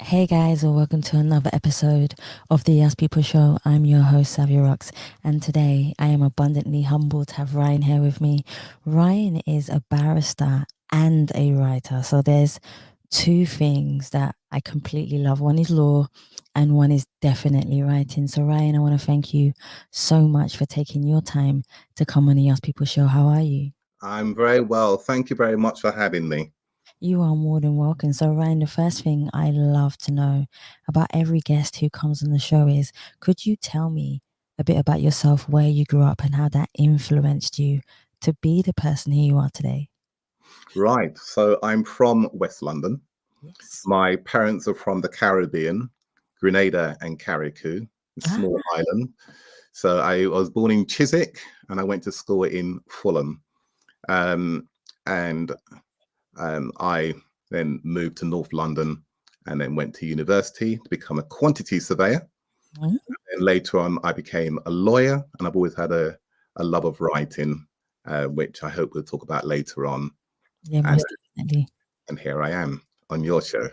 Hey guys, and welcome to another episode of the Yes People Show. I'm your host, Savia Rocks, and today I am abundantly humbled to have Ryan here with me. Ryan is a barrister and a writer, so there's two things that I completely love. One is law, and one is definitely writing. So, Ryan, I want to thank you so much for taking your time to come on the Yes People Show. How are you? I'm very well. Thank you very much for having me. You are more than welcome. So, Ryan, the first thing I love to know about every guest who comes on the show is could you tell me a bit about yourself, where you grew up, and how that influenced you to be the person who you are today? Right. So I'm from West London. Yes. My parents are from the Caribbean, Grenada and Carriacou, a Ah, small island. So I was born in Chiswick and I went to school in Fulham. Um, and I then moved to North London and then went to university to become a quantity surveyor. mm, And later on, I became a lawyer and I've always had a love of writing, which I hope we'll talk about later on. yeah, And most definitely. here I am on your show.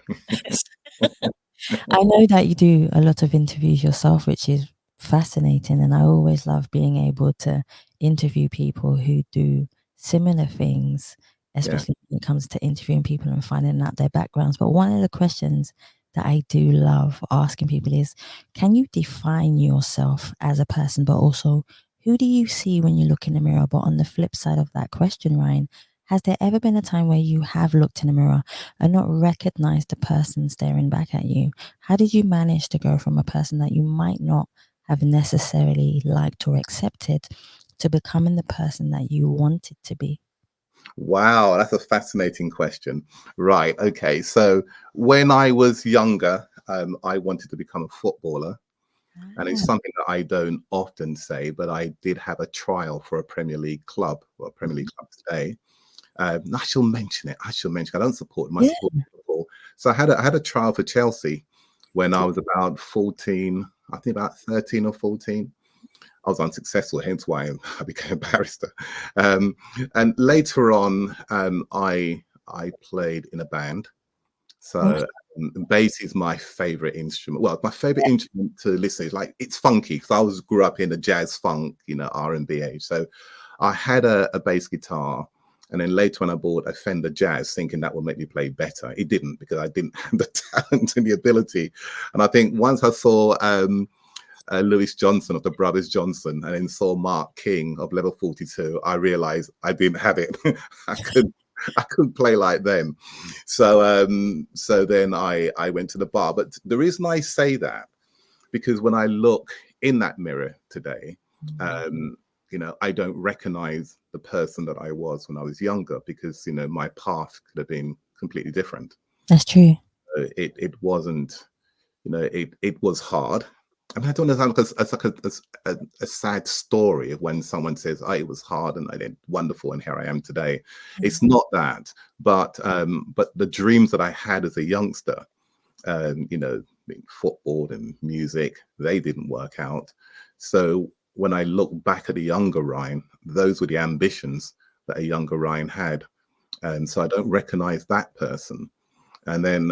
I know that you do a lot of interviews yourself, which is fascinating. And I always love being able to interview people who do similar things, Yeah. especially when it comes to interviewing people and finding out their backgrounds. But one of the questions that I do love asking people is can you define yourself as a person, but also who do you see when you look in the mirror? But on the flip side of that question, Ryan, has there ever been a time where you have looked in the mirror and not recognized the person staring back at you? How did you manage to go from a person that you might not have necessarily liked or accepted to becoming the person that you wanted to be? Wow, that's a fascinating question. Right. Okay. So when I was younger, I wanted to become a footballer. And it's Ah, something that I don't often say, but I did have a trial for a Premier League club, or a Premier League mhm. club today. I shall mention it. I shall mention. I don't support my Yeah. sport football, so I had a trial for Chelsea when I was about 14. I think about 13 or 14. I was unsuccessful, hence why I became a barrister. Um, and later on, I played in a band. Oh, So bass is my favorite instrument. Well, my favorite instrument to listen is like it's funky because I was grew up in the jazz funk, R&B age. So I had a bass guitar, and then later when I bought a Fender Jazz, thinking that would make me play better. It didn't because I didn't have the talent and the ability. And I think once I saw Lewis Johnson of the Brothers Johnson and then saw Mark King of Level 42, I realized I didn't have it. I couldn't. I couldn't play like them. So then I went to the bar. But the reason I say that, because when I look in that mirror today, mm, um, I don't recognize the person that I was when I was younger because, my path could have been completely different. that's true. It wasn't, it was hard. I mean, I don't understand because it's like a sad story of when someone says, "Oh, it was hard and I did wonderful, and here I am today." Mm, It's not that, but the dreams that I had as a youngster, being football and music, they didn't work out. So when I look back at the younger Ryan, those were the ambitions that a younger Ryan had, and so I don't recognize that person. And then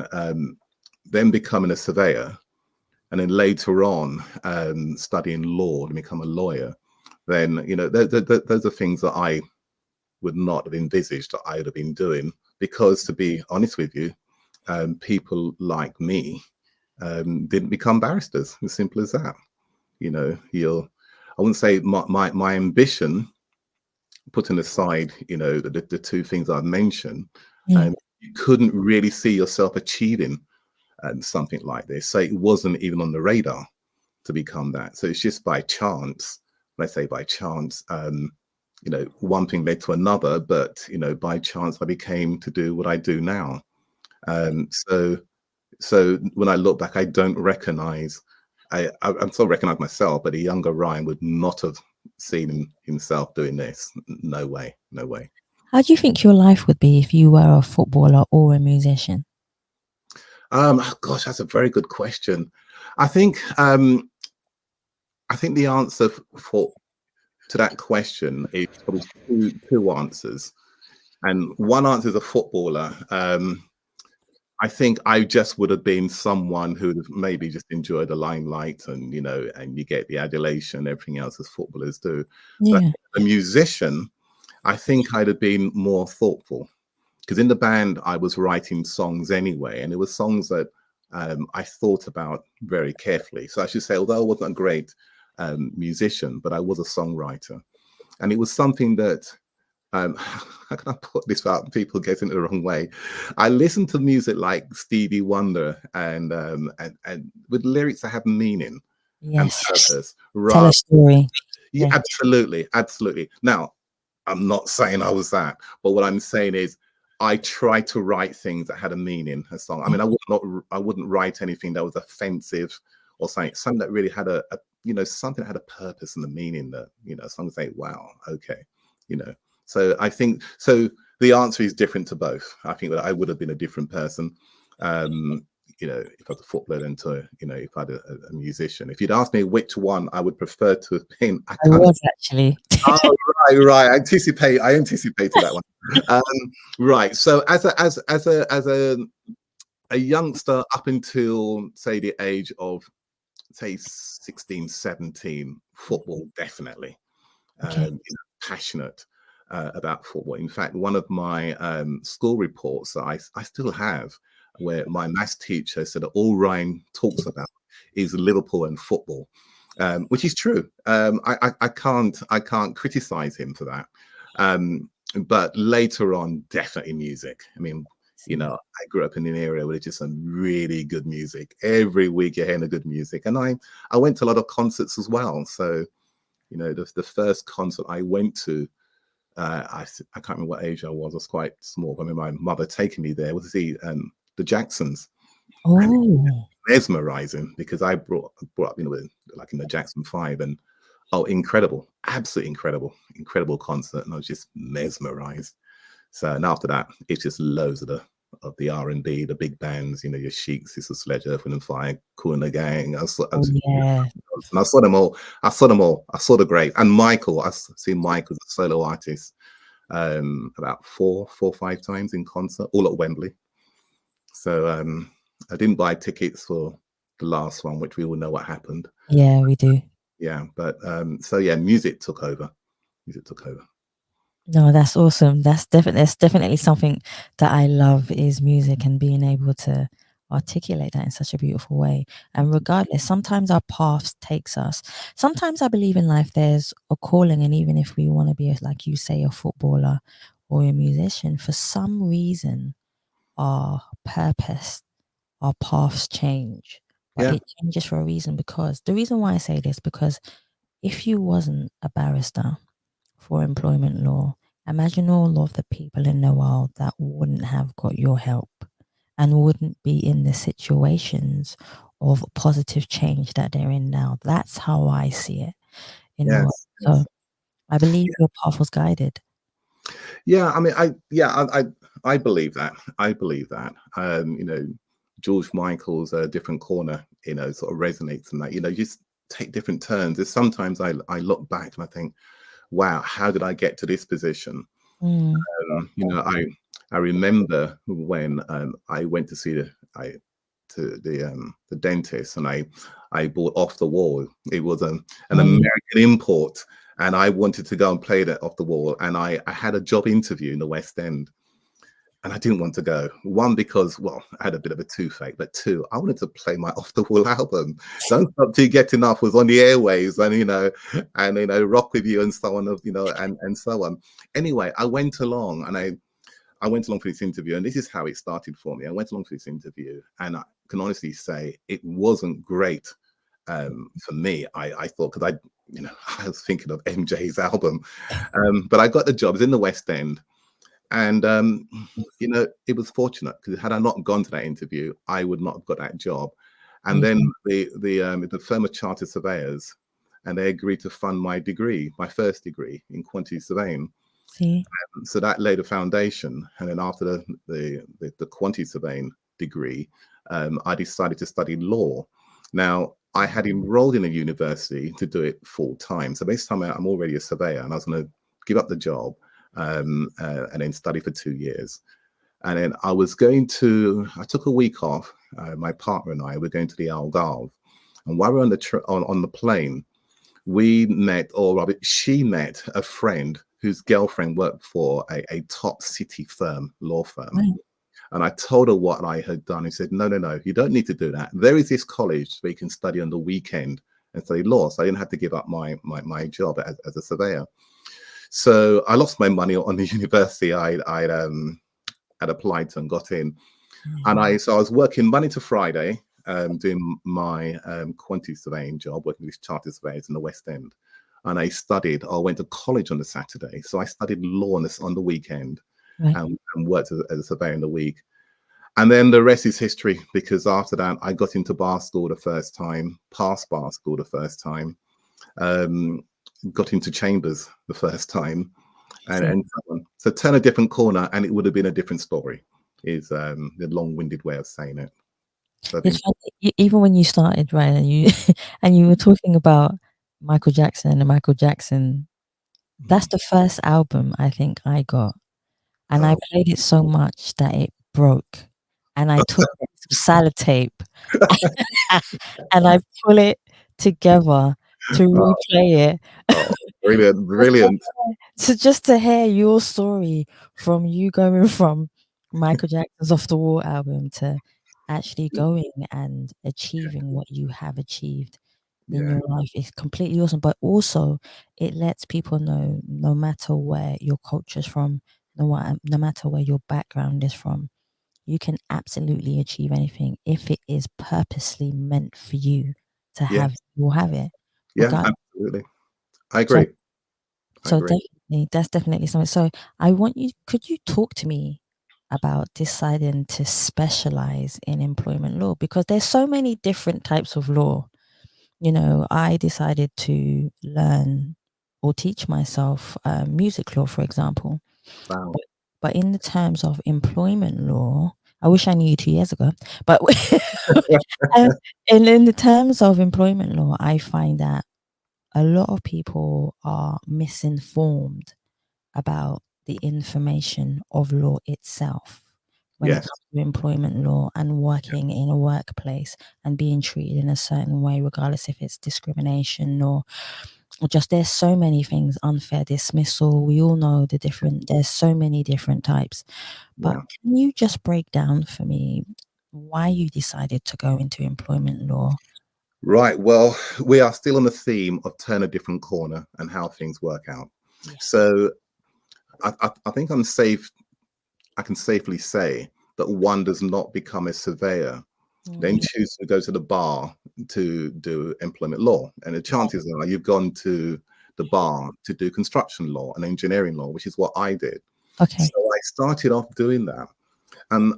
becoming a surveyor, and then later on studying law to become a lawyer, then those are things that I would not have envisaged that I would have been doing. Because to be honest with you, people like me didn't become barristers. As simple as that. I wouldn't say my ambition, putting aside the two things I've mentioned, mm. you couldn't really see yourself achieving something like this. So it wasn't even on the radar to become that. So it's just by chance. Let's say by chance, one thing led to another, but by chance I became to do what I do now. So when I look back, I don't recognize. I'm still recognize myself, but a younger Ryan would not have seen himself doing this. No way, no way. How do you think your life would be if you were a footballer or a musician? Gosh, that's a very good question. I think the answer for to that question is probably two answers, and one answer is a footballer. I think I just would have been someone who would have maybe just enjoyed the limelight, and and you get the adulation and everything else as footballers do. But Yeah. a musician, I think I'd have been more thoughtful, because in the band I was writing songs anyway, and it was songs that I thought about very carefully. So I should say, although I wasn't a great musician, but I was a songwriter, and it was something that how can I put this without people getting it the wrong way? I listened to music like Stevie Wonder, and with lyrics that have meaning and Yes. purpose. Tell a Rather, story. yeah, Yeah. absolutely, absolutely. Now, I'm not saying I was that, but what I'm saying is I tried to write things that had a meaning, a song. I mean, I wouldn't write anything that was offensive or something that really had a something that had a purpose and a meaning that, someone say, wow, okay, you know. So I think, so the answer is different to both. I think that I would have been a different person. If I was a footballer than to, if I had a musician. If you'd asked me which one I would prefer to have been, I I kind of, was actually. oh, right. I anticipated that one. Right. So as a youngster up until say the age of say 16, 17, football definitely. Okay. Passionate about football. In fact, one of my school reports that I still have, where my maths teacher said that all Ryan talks about is Liverpool and football. Which is true. I can't criticize him for that. But later on, definitely music. I mean, See. I grew up in an area where there's just some really good music. Every week you're hearing the good music. And I went to a lot of concerts as well. So, the first concert I went to, I can't remember what age I was quite small. I mean, my mother taking me there was the Jacksons. And Oh. mesmerizing, because I brought up, like in the Jackson 5, and incredible, absolutely incredible concert, and I was just mesmerized. So, and after that, it's just loads of the R&B, the big bands, your Chic, Sister Sledge, Earth, Wind and Fire, Kool and the Gang. Oh yeah. And I saw them all. I saw them all. I saw the great. And Michael, I've seen Michael as a solo artist about four or five times in concert, all at Wembley. So I didn't buy tickets for the last one, which we all know what happened. Yeah, we do. Yeah, but so yeah, music took over. Music took over. No, that's awesome. That's definitely something that I love is music and being able to articulate that in such a beautiful way. And regardless, sometimes our paths takes us. Sometimes I believe in life there's a calling, and even if we want to be, like you say, a footballer or a musician, for some reason our purpose, our paths change. But Yeah, it changes for a reason, because the reason why I say this, because if you wasn't a barrister for employment law, imagine all of the people in the world that wouldn't have got your help and wouldn't be in the situations of positive change that they're in now. That's how I see it in the world. yes, So yes. I believe your path was guided. Yeah, I mean, I believe that. I believe that. George Michael's Different Corner, sort of resonates in that. Just take different turns. There's sometimes I look back and I think, wow, how did I get to this position? Mm. I remember when I went to see the dentist, and I bought Off the Wall. It was an Oh, yeah. American import, and I wanted to go and play that Off the Wall. And I had a job interview in the West End, and I didn't want to go. One, because, well, I had a bit of a toothache, but two, I wanted to play my Off the Wall album. Don't Stop Till You Get Enough was on the airwaves, and Rock With You and so on, and so on. Anyway, I went along, and I went along for this interview, and this is how it started for me. I went along for this interview, and I can honestly say it wasn't great for me. I thought, because I was thinking of MJ's album, but I got the job. It was in the West End, and it was fortunate, because had I not gone to that interview, I would not have got that job. And then Mhm. the firm of chartered surveyors, and they agreed to fund my degree, my first degree in quantity surveying. See? So that laid a foundation, and then after the quantity surveying degree, I decided to study law. Now, I had enrolled in a university to do it full time, so basically I'm already a surveyor, and I was going to give up the job and then study for 2 years. And then I took a week off. My partner and I were going to the Algarve. And while we were on on the plane, we met, or rather, she met a friend whose girlfriend worked for a top city law firm. Right. And I told her what I had done. He said, no, no, no, you don't need to do that. There is this college where you can study on the weekend and study law. So I didn't have to give up my job as a surveyor. So I lost my money on the university I'd applied to and got in. And so I was working Monday to Friday, doing my quantity surveying job, working with chartered surveyors in the West End. And I went to college on the Saturday. So I studied law on the weekend, Right. and worked as a surveyor in the week. And then the rest is history, because after that, I got into bar school the first time, passed bar school the first time, got into chambers the first time, and so on. So turn a different corner and it would have been a different story, is the long-winded way of saying it. So It's funny, even when you started, right, and you and you were talking about Michael Jackson and Michael Jackson, that's the first album I think I got, and I oh, played it so much that it broke, and I took some sellotape and I pull it together to oh, replay it. oh, brilliant, brilliant. So just to hear your story from you going from Michael Jackson's Off the Wall album to actually going and achieving what you have achieved in Yeah, your life is completely awesome. But also, it lets people know no matter where your culture's from, no matter where your background is from, you can absolutely achieve anything if it is purposely meant for you to yeah, have. You'll have it, yeah, regardless. absolutely. I So agree. I So agree. definitely, that's definitely something. So could you talk to me about deciding to specialize in employment law? Because there's so many different types of law. I decided to learn or teach myself music law, for example. Wow. But, but in the terms of employment law, I wish I knew you 2 years ago. But and in the terms of employment law, I find that a lot of people are misinformed about the information of law itself when it Yes. comes to employment law and working in a workplace and being treated in a certain way, regardless if it's discrimination or just there's so many things, unfair dismissal. We all know there's so many different types. But Yeah. can you just break down for me why you decided to go into employment law? Right. Well, we are still on the theme of turn a different corner and how things work out. Yes. So I think I can safely say that one does not become a surveyor, then Mm, choose to go to the bar to do employment law. And the chances are you've gone to the bar to do construction law and engineering law, which is what I did. okay. So I started off doing that. And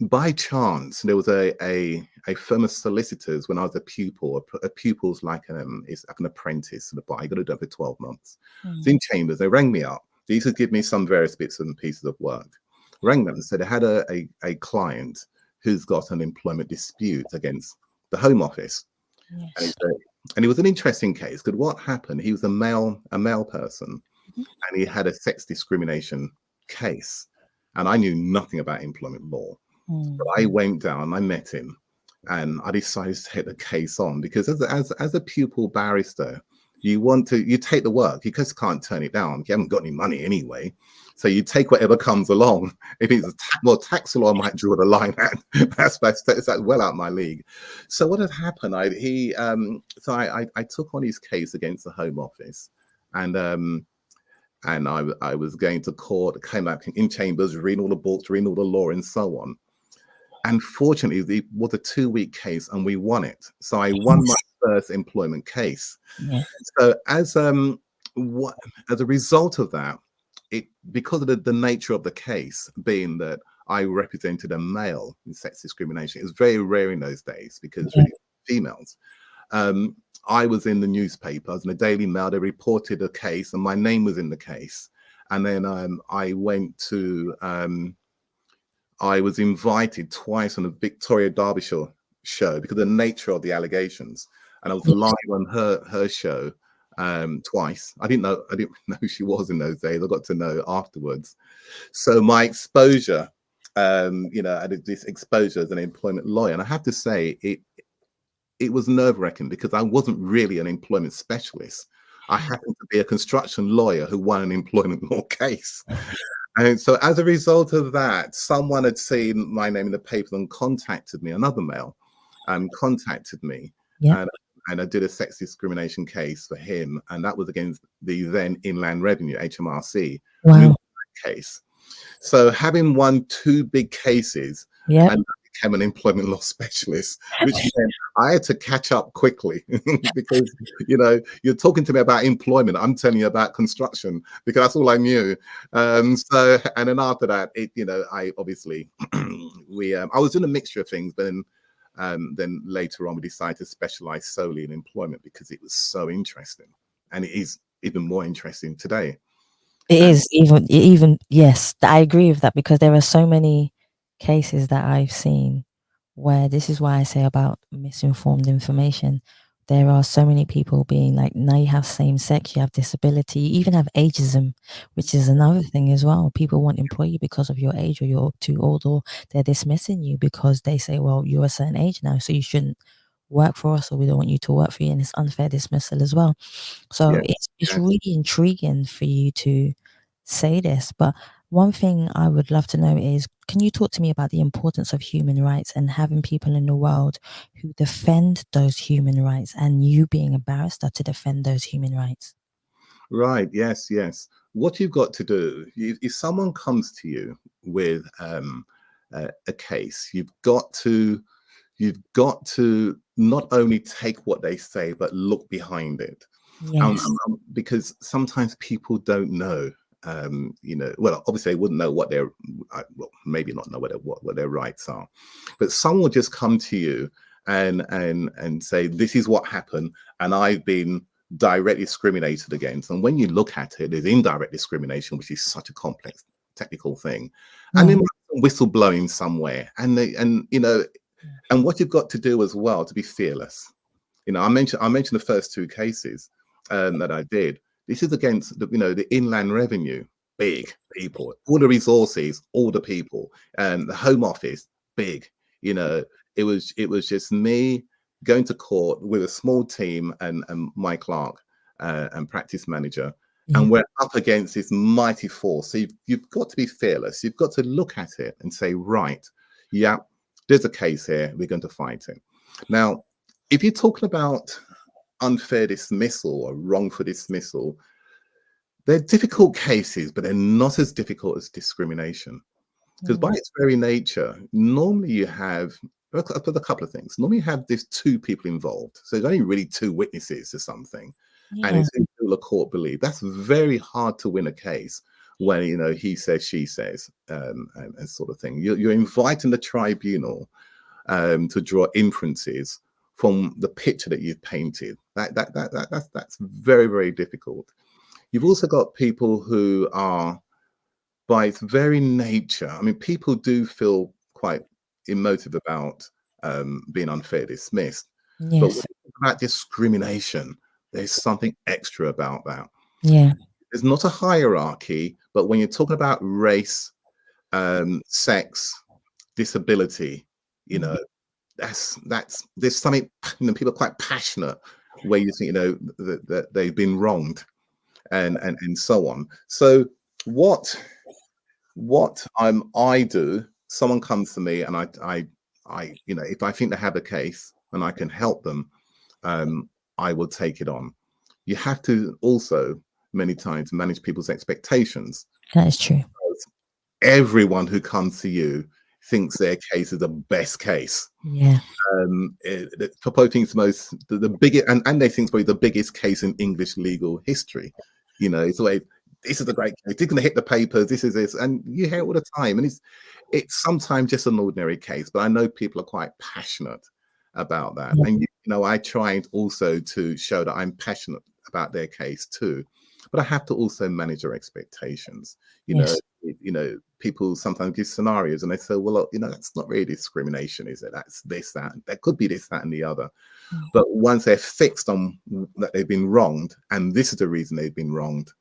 by chance, there was a firm of solicitors when I was a pupil. A pupil's is like an apprentice to the bar. You got to do it for 12 months. Mm, So in chambers, they rang me up. They used to give me some various bits and pieces of work. Rang them and said they had a client who's got an employment dispute against the Home Office. And, yes. and it was an interesting case because what happened, he was a male person, Mhm. and he had a sex discrimination case. And I knew nothing about employment law. But Mm, I went down, I met him, and I decided to take the case on because as a pupil barrister, you take the work. You just can't turn it down. You haven't got any money anyway. So you take whatever comes along. If it's tax law, I might draw the line at. That's well out my league. So what had happened? I took on his case against the Home Office, and I was going to court, came back in chambers, reading all the books, reading all the law, and so on. And fortunately, it was a 2-week case, and we won it. So I won my yes. first employment case. Yeah. So as a result of that, because of the nature of the case being that I represented a male in sex discrimination, it was very rare in those days because Yeah. really females. I was in the newspapers, in the Daily Mail. They reported a case, and my name was in the case. And then I was invited twice on a Victoria Derbyshire show because of the nature of the allegations, and I was Yeah. live on her show twice. I didn't know who she was in those days. I got to know afterwards. So my exposure I did this exposure as an employment lawyer, and I have to say it was nerve-wracking because I wasn't really an employment specialist. I happened to be a construction lawyer who won an employment law case. And so as a result of that, someone had seen my name in the paper and contacted me, another male, contacted me. Yeah. And I did a sex discrimination case for him. And that was against the then Inland Revenue, HMRC, Wow. case. So having won 2 big cases, Yeah. and became an employment law specialist, which meant I had to catch up quickly because, you're talking to me about employment. I'm telling you about construction because that's all I knew. So, and then after that, I obviously, I was doing a mixture of things, but then later on, we decided to specialize solely in employment because it was so interesting, and it is even more interesting today. It is even yes, I agree with that because there are so many cases that I've seen where this is why I say about misinformed information. There are so many people being like, now you have same sex, you have disability, you even have ageism, which is another thing as well. People won't employ you because of your age or you're too old, or they're dismissing you because they say, well, you're a certain age now, so you shouldn't work for us, or we don't want you to work for you, and it's unfair dismissal as well. So Yeah, it's yeah. really intriguing for you to say this. But one thing I would love to know is, can you talk to me about the importance of human rights and having people in the world who defend those human rights, and you being a barrister to defend those human rights? Right. Yes. Yes. What you've got to do, if someone comes to you with a case, you've got to not only take what they say, but look behind it. Yes. Because sometimes people don't know. Well, obviously they wouldn't know what their, well, maybe not know what their rights are, but someone will just come to you and say, this is what happened, and I've been directly discriminated against. And when you look at it, there's indirect discrimination, which is such a complex technical thing, and Mm. then whistleblowing somewhere, and and what you've got to do as well to be fearless. I mentioned the first 2 cases that I did. This is against the Inland Revenue, big people, all the resources, all the people, and the Home Office, big. It was just me going to court with a small team and my clerk and practice manager, Yeah. and we're up against this mighty force. So you've got to be fearless. You've got to look at it and say, right, yeah, there's a case here. We're going to fight it. Now, if you're talking about unfair dismissal or wrongful dismissal, they're difficult cases, but they're not as difficult as discrimination. Because by Mm. its very nature, normally you have a couple of things. Normally you have these 2 people involved. So there's only really 2 witnesses to something. And Yeah. it's who will a court believe. That's very hard to win a case when, he says, she says, and sort of thing. You're inviting the tribunal to draw inferences from the picture that you've painted. That's very, very difficult. You've also got people who are, by its very nature, I mean, people do feel quite emotive about being unfair dismissed, but when Yes. you talk about discrimination, there's something extra about that. Yeah. There's not a hierarchy, but when you're talking about race, sex, disability, you Mm. know, that's there's something, people are quite passionate where you think that they've been wronged and so on. So what I do, someone comes to me and I if I think they have a case and I can help them, I will take it on. You have to also many times manage people's expectations. That is true. Everyone who comes to you thinks their case is the best case. Yeah. Probably thinks the biggest, and they think it's probably the biggest case in English legal history. It's always, this is a great case. It's going to hit the papers. This is this, and you hear it all the time. And it's sometimes just an ordinary case, but I know people are quite passionate about that. Yeah. And I try also to show that I'm passionate about their case too, but I have to also manage their expectations. Yes. People sometimes give scenarios and they say, well, look, that's not really discrimination, is it? That's this, that. That could be this, that, and the other. Mm. But once they're fixed on that they've been wronged, and this is the reason they've been wronged,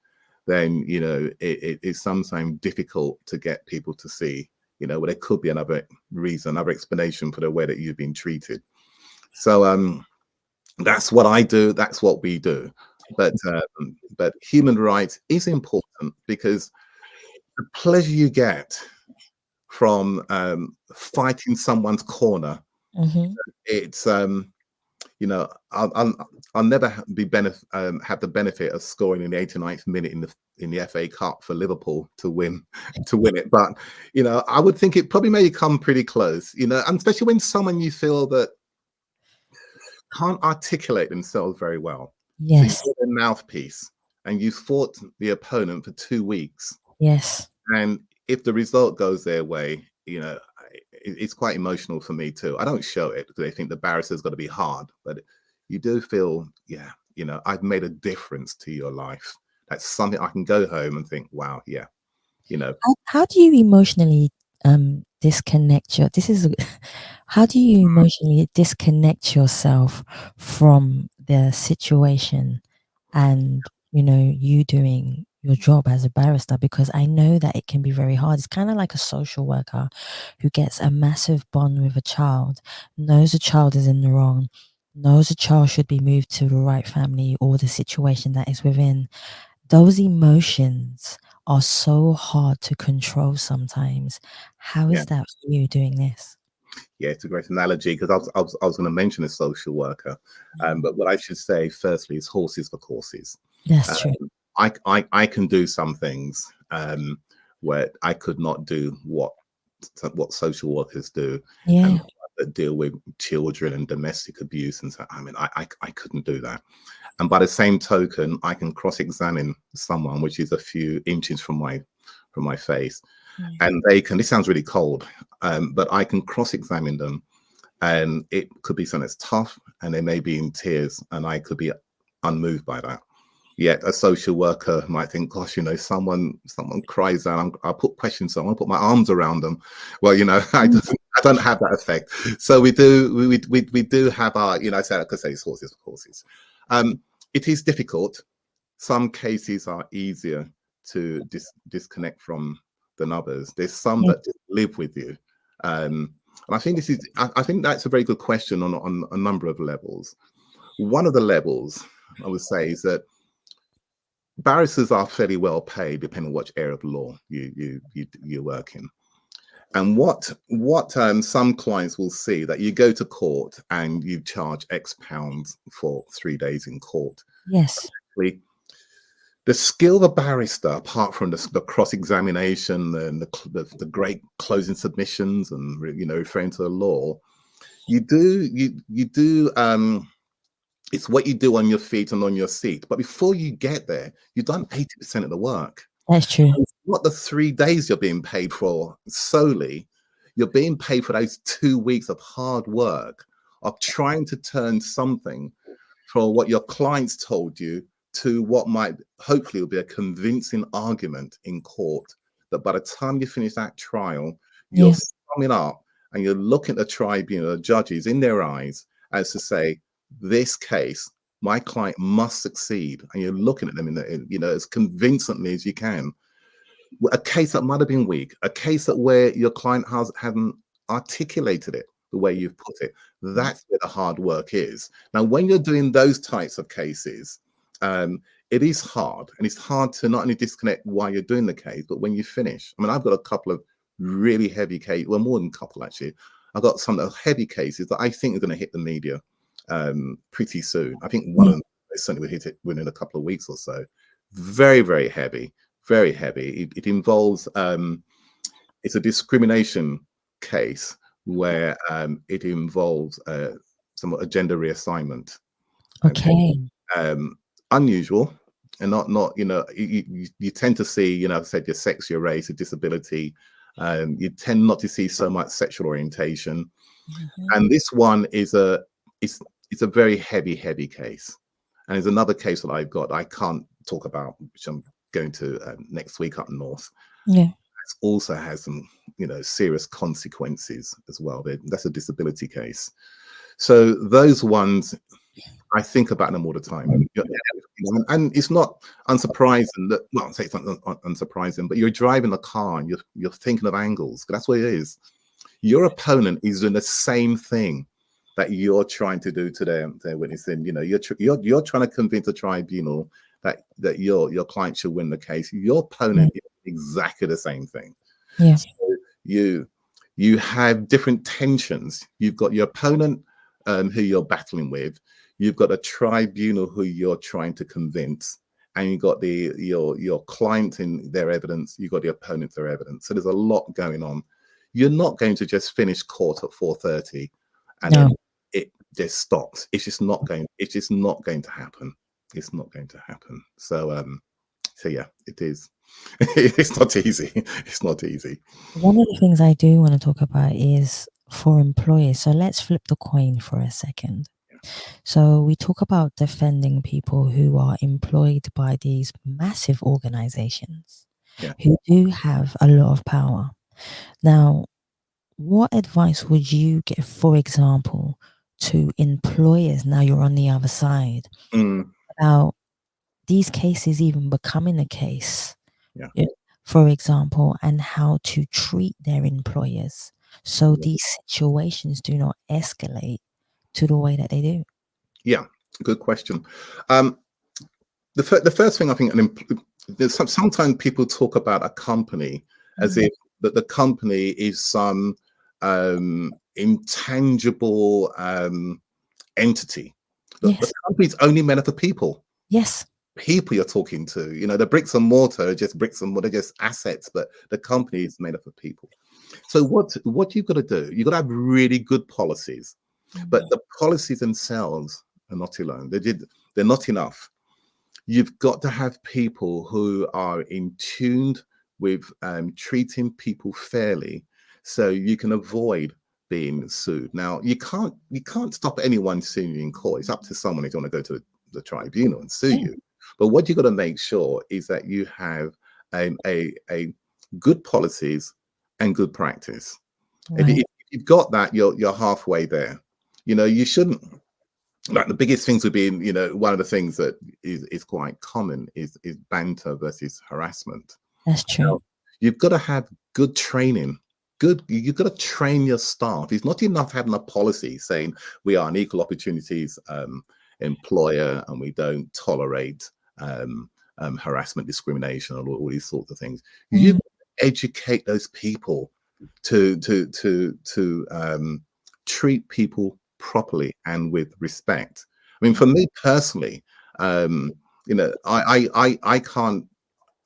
then, it is sometimes difficult to get people to see, well, there could be another reason, another explanation for the way that you've been treated. So that's what I do. That's what we do. But human rights is important because the pleasure you get from fighting someone's corner, Mm-hmm. it's I'll never have the benefit of scoring in the 89th minute in the FA Cup for Liverpool to win it. But I would think it probably may come pretty close. And especially when someone you feel that can't articulate themselves very well. So Yes. you're their mouthpiece, and you fought the opponent for 2 weeks, Yes. and if the result goes their way, it's quite emotional for me too. I don't show it because I think the barrister's got to be hard, but you do feel, I've made a difference to your life. That's something I can go home and think, wow, yeah, How do you emotionally disconnect your this is how do you emotionally disconnect yourself from the situation and you doing your job as a barrister? Because I know that it can be very hard. It's kind of like a social worker who gets a massive bond with a child, knows a child is in the wrong, knows a child should be moved to the right family or the situation that is within. Those emotions are so hard to control sometimes. How yeah. is that for you doing this? Yeah, it's a great analogy because I was going to mention a social worker, but what I should say firstly is horses for courses. That's true. Um, I can do some things where I could not do what social workers do, and Yeah. that deal with children and domestic abuse, and so I mean I couldn't do that. And by the same token, I can cross-examine someone which is a few inches from my face, Mm. and they can. This sounds really cold, but I can cross-examine them, and it could be something that's tough, and they may be in tears, and I could be unmoved by that. Yet a social worker might think, gosh, someone cries out, I'll put questions on, I'll put my arms around them. Well, I don't have that effect. So we do have our, I say, I could say it's horses for courses. It is difficult. Some cases are easier to disconnect from than others. There's some Yeah. that just live with you. And I think I think that's a very good question on a number of levels. One of the levels I would say is that barristers are fairly well paid, depending on which area of law you work in. And what some clients will see that you go to court and you charge X pounds for 3 days in court. Yes. The skill of a barrister, apart from the cross-examination and the great closing submissions and referring to the law, you do it's what you do on your feet and on your seat. But before you get there, you've done 80% of the work. That's true. It's not the 3 days you're being paid for solely. You're being paid for those 2 weeks of hard work of trying to turn something for what your clients told you to what might hopefully will be a convincing argument in court, that by the time you finish that trial, you're Yeah. summing up and you're looking at the tribunal, the judges in their eyes, as to say, this case, my client must succeed, and you're looking at them as convincingly as you can. A case that might have been weak, a case that where your client hadn't articulated it the way you've put it. That's where the hard work is. Now, when you're doing those types of cases, it is hard, and it's hard to not only disconnect while you're doing the case, but when you finish. I mean, I've got a couple of really heavy cases, well, more than a couple actually. I've got some heavy cases that I think are going to hit the media pretty soon. I think one of them certainly will hit it within a couple of weeks or so. Very, very heavy, very heavy. It involves it's a discrimination case where it involves somewhat a gender reassignment. Okay. Unusual, and not you tend to see, I said, your sex, your race, your disability. You tend not to see so much sexual orientation. And this one is it's a very heavy case. And there's another case that I've got I can't talk about, which I'm going to next week up north. Yeah. It also has some serious consequences as well. That's a disability case. So those ones I think about them all the time. And it's not unsurprising that, well, I'll say it's not unsurprising, but you're driving a car and you're thinking of angles. That's what it is. Your opponent is doing the same thing that you're trying to do to their witnessing. You know, you're trying to convince a tribunal that your client should win the case. Your opponent is exactly the same thing. Yeah. So you have different tensions. You've got your opponent who you're battling with. You've got a tribunal who you're trying to convince, and you've got your client in their evidence. You've got the opponent their evidence. So there's a lot going on. You're not going to just finish court at 4:30 and then it just stops. It's just not going. It's just not going to happen. It's not going to happen. So yeah, it is. It's not easy. It's not easy. One of the things I do want to talk about is for employers. So let's flip the coin for a second. So we talk about defending people who are employed by these massive organizations who do have a lot of power. Now, what advice would you give, for example, to employers, now you're on the other side, about these cases even becoming a case, for example, and how to treat their employers so these situations do not escalate to the way that they do? Yeah, good question. The first thing I think, sometimes people talk about a company as if that the company is some intangible entity. The company's only meant for people. Yes. People you're talking to. You know, the bricks and mortar are just bricks and mortar, just assets, but the company is made up of people. So what you've got to do, you've got to have really good policies, but the policies themselves are not alone. They're not enough. You've got to have people who are in tune with treating people fairly, so you can avoid being sued. Now, you can't stop anyone suing you in court. It's up to someone if you want to go to the tribunal and sue you. But what you've got to make sure is that you have a good policies and good practice. If you've got that, you're halfway there. You know, you shouldn't. Like the biggest things would be, you know, one of the things that is quite common is banter versus harassment. That's true. Now, you've got to have good training. You've got to train your staff. It's not enough having a policy saying we are an equal opportunities employer and we don't tolerate harassment, discrimination, and all these sorts of things. You educate those people to treat people properly and with respect. I mean, for me personally, you know, I can't.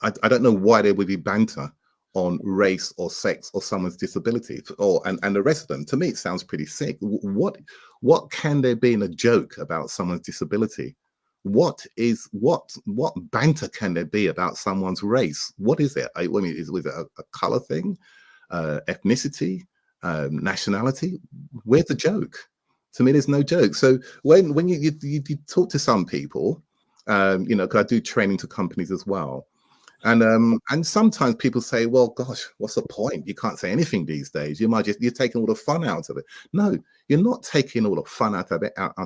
I don't know why there would be banter on race or sex or someone's disability and the rest of them. To me, it sounds pretty sick. What can there be in a joke about someone's disability? What banter can there be about someone's race? What is it? I mean, is it a color thing, ethnicity, nationality? Where's the joke? To me, there's no joke. So when you talk to some people, you know, because I do training to companies as well. And sometimes people say, well, gosh, what's the point? You can't say anything these days. You're taking all the fun out of it. No, you're not taking all the fun out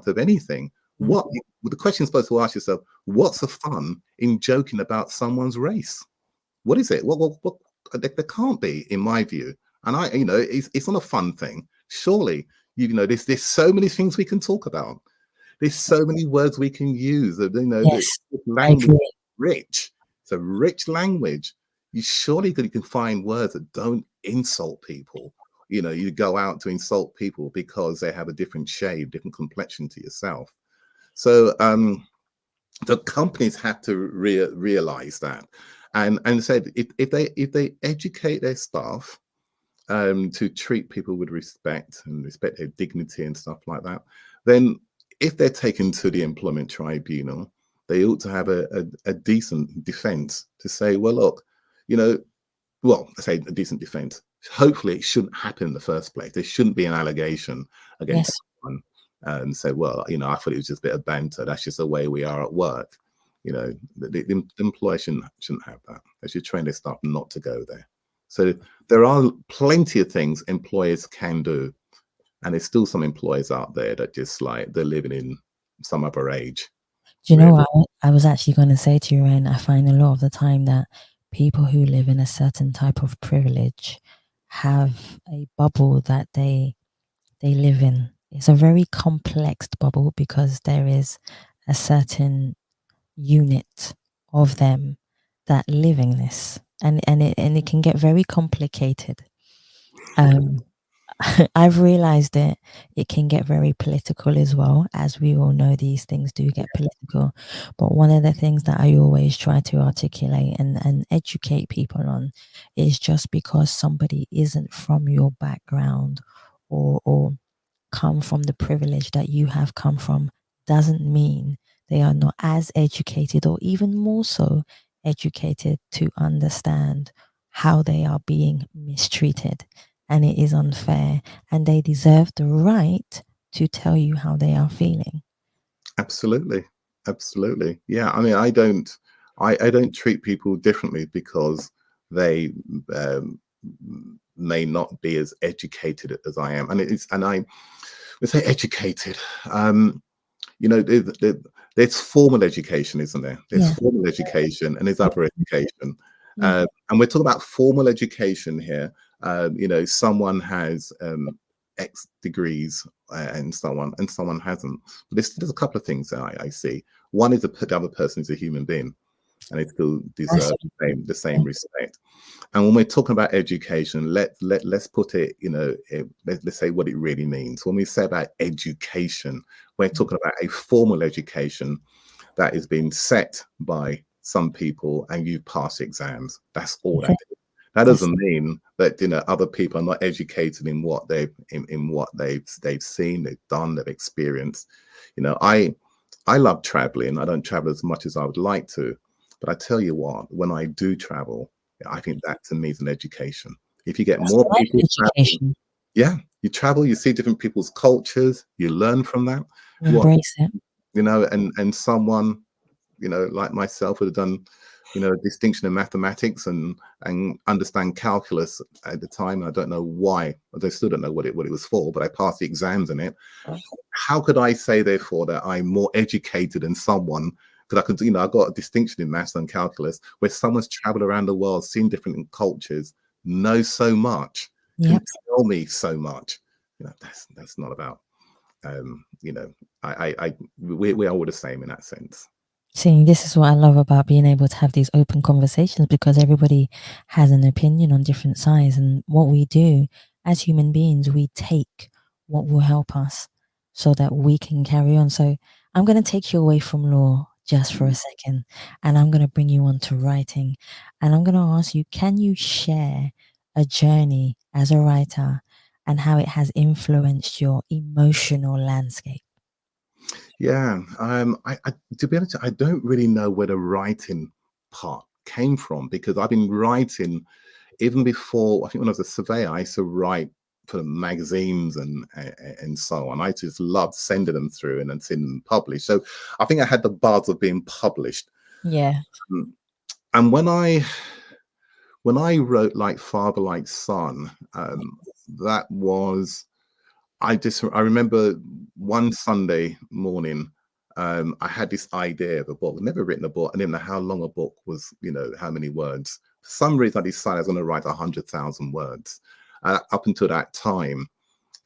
of anything. The question is supposed to ask yourself, what's the fun in joking about someone's race? What is it? What there can't be, in my view. And you know, it's not a fun thing. Surely, you know, there's so many things we can talk about. There's so many words we can use. You know, the language is rich. It's a rich language. You can find words that don't insult people. You know, you go out to insult people because they have a different shade, different complexion to yourself. So the companies have to realize that, and said if they educate their staff to treat people with respect and respect their dignity and stuff like that, then if they're taken to the employment tribunal, they ought to have a decent defense to say, well, look, you know, well, I say a decent defense. Hopefully it shouldn't happen in the first place. There shouldn't be an allegation against someone and say, well, you know, I thought it was just a bit of banter. That's just the way we are at work. You know, the employer shouldn't have that. They should train their staff not to go there. So there are plenty of things employers can do. And there's still some employers out there that just like they're living in some other age, Do you know really. what I was actually going to say to you, Ryan? I find a lot of the time that people who live in a certain type of privilege have a bubble that they live in. It's a very complex bubble because there is a certain unit of them that live in this, and it can get very complicated. Um, I've realized that it can get very political as well. As we all know, these things do get political. But one of the things that I always try to articulate and educate people on is just because somebody isn't from your background or come from the privilege that you have come from doesn't mean they are not as educated or even more so educated to understand how they are being mistreated, and it is unfair, and they deserve the right to tell you how they are feeling. Absolutely, absolutely. Yeah, I mean, I don't treat people differently because they may not be as educated as I am, and I would say educated. You know, there's formal education, isn't there? There's Yeah. formal education and there's other education. Yeah. And we're talking about formal education here. You know, someone has X degrees and someone hasn't. But there's a couple of things that I see. One is the other person is a human being and they still That's deserve the yeah. same respect. And when we're talking about education, let's put it, you know, let's say what it really means. When we say about education, we're talking about a formal education that is being set by some people and you pass exams. That's all That's it. that is. That That's doesn't mean that, you know, other people are not educated in what they've seen, they've done, they've experienced. You know, I love traveling. I don't travel as much as I would like to, but I tell you what, when I do travel, I think that to me is an education. If you get that's more life people traveling, education. yeah, you travel, you see different people's cultures, you learn from that. What, Embrace it. you know, and someone, you know, like myself would have done, you know, a distinction in mathematics and understand calculus at the time. I don't know why. I still don't know what it was for, but I passed the exams in it. How could I say therefore that I'm more educated than someone? Because I could, you know, I got a distinction in maths and calculus, where someone's traveled around the world, seen different cultures, knows so much, can Yep. tell me so much. You know, that's not about. You know, we are all the same in that sense. See, this is what I love about being able to have these open conversations because everybody has an opinion on different sides. And what we do as human beings, we take what will help us so that we can carry on. So I'm going to take you away from law just for a second and I'm going to bring you on to writing. And I'm going to ask you, can you share a journey as a writer and how it has influenced your emotional landscape? Yeah, to be honest, I don't really know where the writing part came from because I've been writing even before. I think when I was a surveyor, I used to write for magazines and so on. I just loved sending them through and then seeing them published. So I think I had the buzz of being published. Yeah. Mm. And when I wrote Like Father, Like Son, that was I remember one Sunday morning, I had this idea of a book. I'd never written a book. I didn't know how long a book was, you know, how many words. For some reason, I decided I was going to write 100,000 words. Up until that time,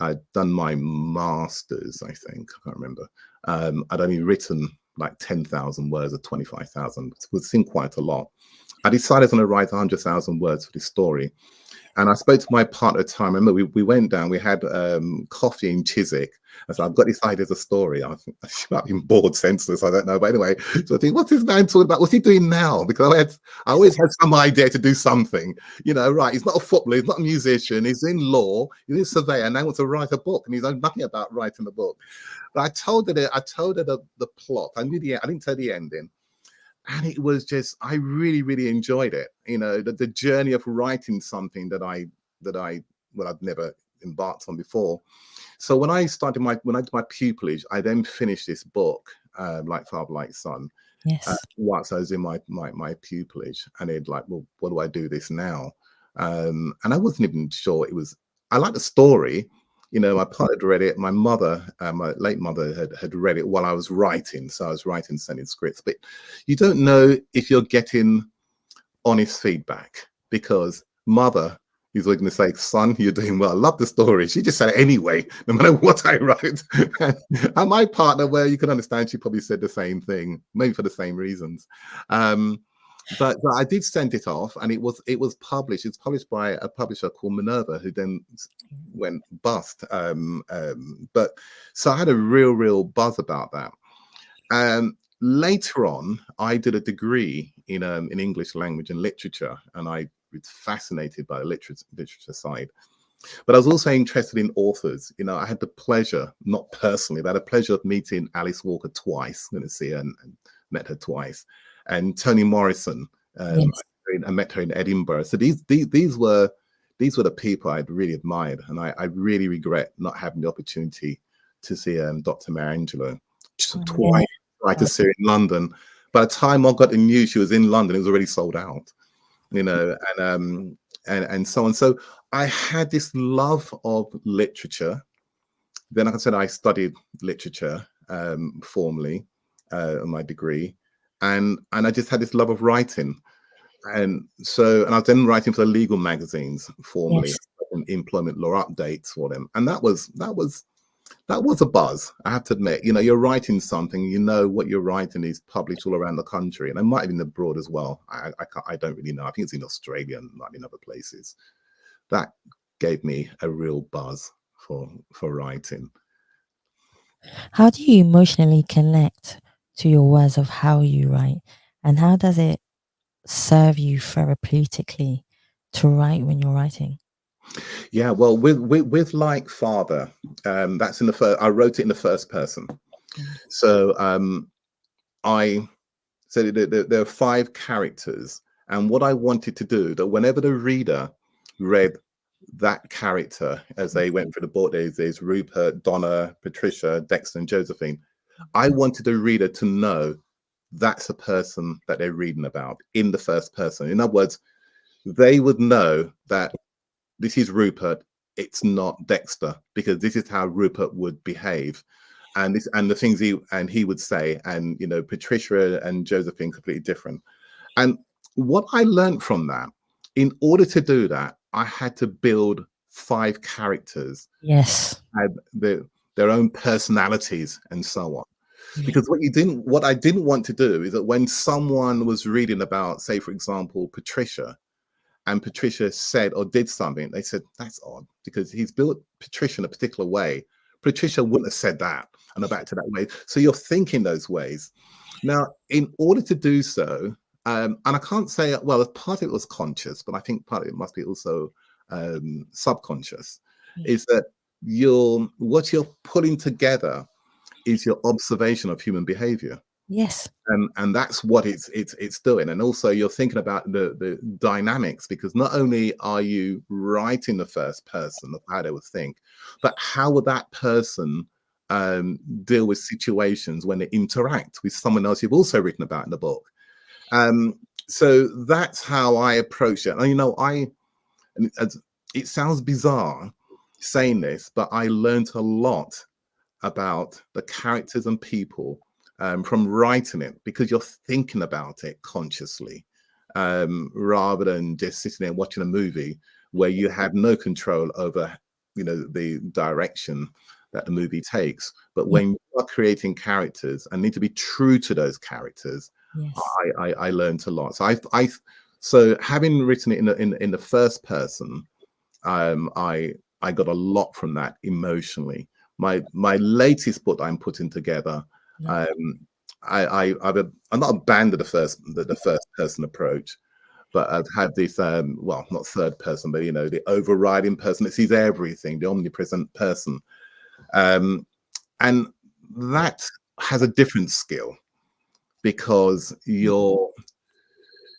I'd done my master's, I think. I can't remember. I'd only written like 10,000 words or 25,000, which seemed quite a lot. I decided I was going to write 100,000 words for this story. And I spoke to my partner at the time. I remember we went down, we had coffee in Chiswick. I said, I've got this idea as a story. I think she might have been bored senseless, I don't know. But anyway, so I think, what's this man talking about? What's he doing now? Because I always had some idea to do something. You know, right, he's not a footballer, he's not a musician, he's in law, he's a surveyor, and now wants to write a book, and he's knows nothing about writing a book. But I told her the plot. I knew I didn't tell the ending. And it was just, I really, really enjoyed it. You know, the journey of writing something that I'd never embarked on before. So when I did my pupillage, I then finished this book, Like Father, Like Son, Yes. whilst I was in my pupillage, and it like, well, what do I do this now? And I wasn't even sure it was. I like the story. You know, my partner had read it. My mother, my late mother, had read it while I was writing. So I was writing, sending scripts. But you don't know if you're getting honest feedback, because mother is going to say, son, you're doing well. I love the story. She just said it anyway, no matter what I wrote. And my partner, well, you can understand, she probably said the same thing, maybe for the same reasons. But I did send it off, and it was published. It's published by a publisher called Minerva, who then went bust. But so I had a real buzz about that. Later on, I did a degree in English language and literature, and I was fascinated by the literature side. But I was also interested in authors. You know, I had the pleasure, not personally, but I had the pleasure of meeting Alice Walker twice. I'm going to see her and met her twice. And Toni Morrison, Yes. I met her in Edinburgh. So these were the people I'd really admired, and I really regret not having the opportunity to see Dr. Mariangelo twice. Tried to see her in London. By the time I got the news she was in London, it was already sold out. You know, and so on. So I had this love of literature. Then, like I said, I studied literature formally, my degree. And I just had this love of writing, and I was then writing for the legal magazines formally, Yes. employment law updates for them, and that was a buzz. I have to admit, you know, you're writing something, you know, what you're writing is published all around the country, and it might have been abroad as well. I don't really know. I think it's in Australia and might be in other places. That gave me a real buzz for writing. How do you emotionally connect to your words of how you write, and how does it serve you therapeutically to write when you're writing? Yeah, well, with like father, that's in the first. I wrote it in the first person. So I said there are 5 characters, and what I wanted to do, that whenever the reader read that character as they went through the book, there's Rupert, Donna, Patricia, Dexter, and Josephine. I wanted the reader to know that's a person that they're reading about in the first person. In other words, they would know that this is Rupert, it's not Dexter, because this is how Rupert would behave, and the things he would say, and you know, Patricia and Josephine completely different. And what I learned from that, in order to do that, I had to build 5 characters, Yes. had their own personalities and so on. Yeah. Because what I didn't want to do is that when someone was reading about, say, for example, Patricia, and Patricia said or did something, they said, that's odd, because he's built Patricia in a particular way. Patricia wouldn't have said that and back to that way. So you're thinking those ways. Now, in order to do so, and I can't say, well, part of it was conscious, but I think part of it must be also subconscious, is that what you're putting together is your observation of human behavior. Yes. And that's what it's doing. And also you're thinking about the dynamics, because not only are you writing the first person of how they would think, but how would that person deal with situations when they interact with someone else you've also written about in the book. So that's how I approach it. And you know, it sounds bizarre saying this, but I learned a lot about the characters and people from writing it, because you're thinking about it consciously, rather than just sitting there watching a movie where you have no control over, you know, the direction that the movie takes. But when you are creating characters and need to be true to those characters, Yes. I learned a lot. So having written it in the first person, I got a lot from that emotionally. My latest book I'm putting together, I'm not abandoned the first person approach, but I've had this well, not third person, but you know, the overriding person that sees everything, the omnipresent person, and that has a different skill, because you